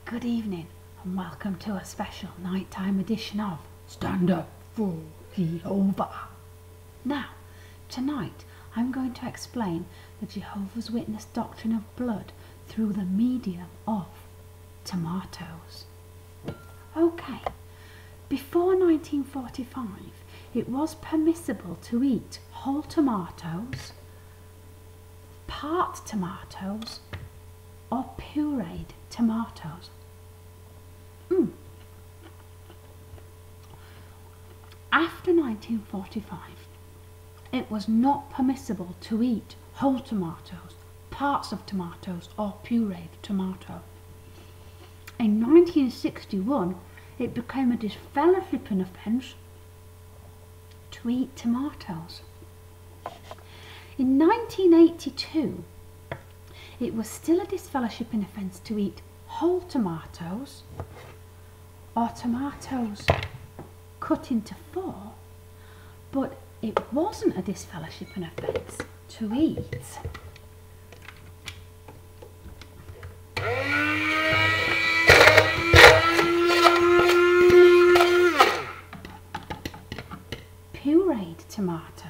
Good evening and welcome to a special nighttime edition of Stand Up for Jehovah. Now, tonight I'm going to explain the Jehovah's Witness doctrine of blood through the medium of tomatoes. Okay, before 1945 it was permissible to eat whole tomatoes, part tomatoes or pureed tomatoes. After 1945, it was not permissible to eat whole tomatoes, parts of tomatoes or pureed tomato. In 1961, it became a disfellowshipping offence to eat tomatoes. In 1982, it was still a disfellowshipping offence to eat whole tomatoes or tomatoes cut into four, but it wasn't a disfellowshipping offence to eat pureed tomato.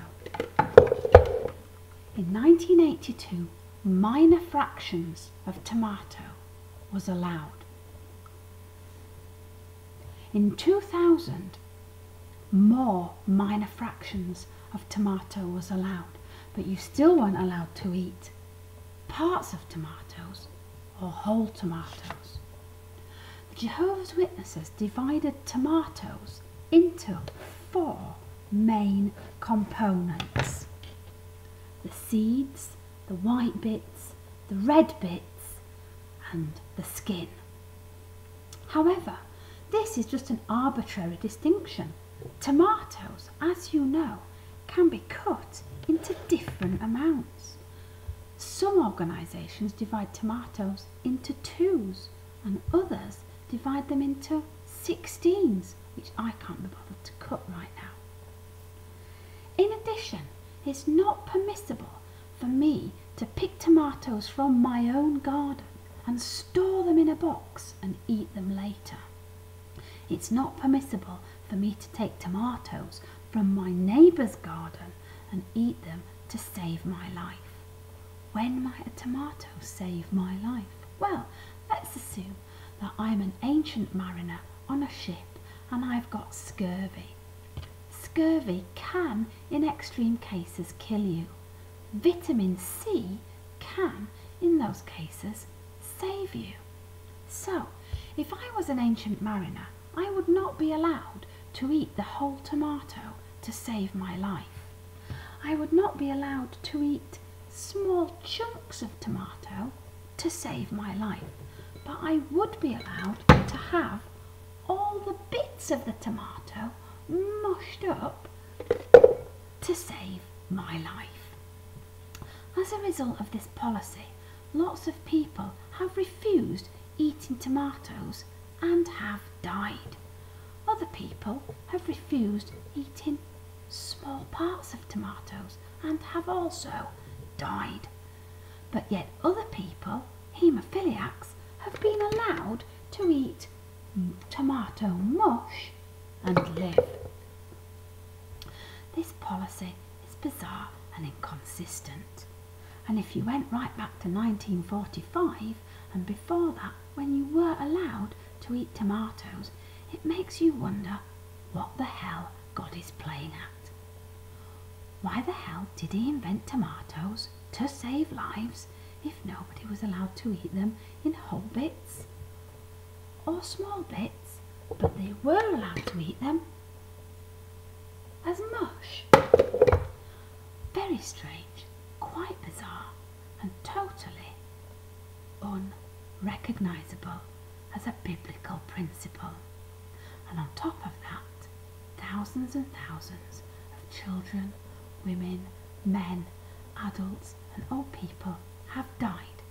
In 1982, minor fractions of tomato was allowed. In 2000, more minor fractions of tomato was allowed, but you still weren't allowed to eat parts of tomatoes or whole tomatoes. The Jehovah's Witnesses divided tomatoes into four main components: the seeds, the white bits, the red bits and the skin. However, this is just an arbitrary distinction. Tomatoes, as you know, can be cut into different amounts. Some organisations divide tomatoes into 2s and others divide them into 16s, which I can't be bothered to cut right now. In addition, it's not permissible for me to pick tomatoes from my own garden and store them in a box and eat them later. It's not permissible for me to take tomatoes from my neighbour's garden and eat them to save my life. When might a tomato save my life? Well, let's assume that I'm an ancient mariner on a ship and I've got scurvy. Scurvy can, in extreme cases, kill you. Vitamin C can, in those cases, save you. So, if I was an ancient mariner, I would not be allowed to eat the whole tomato to save my life. I would not be allowed to eat small chunks of tomato to save my life, but I would be allowed to have all the bits of the tomato mushed up to save my life. As a result of this policy, lots of people have refused eating tomatoes and have died. Other people have refused eating small parts of tomatoes and have also died. But yet other people, haemophiliacs, have been allowed to eat tomato mush and live. This policy is bizarre and inconsistent. And if you went right back to 1945 and before that, when you were allowed to eat tomatoes, it makes you wonder what the hell God is playing at. Why the hell did he invent tomatoes to save lives if nobody was allowed to eat them in whole bits or small bits, but they were allowed to eat them as mush? Very strange, quite bizarre, and totally unrecognisable as a biblical principle. And on top of that, thousands and thousands of children, women, men, adults and old people have died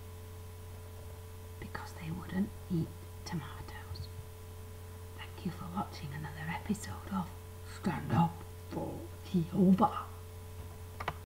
because they wouldn't eat tomatoes. Thank you for watching another episode of Stand Up for Jehovah.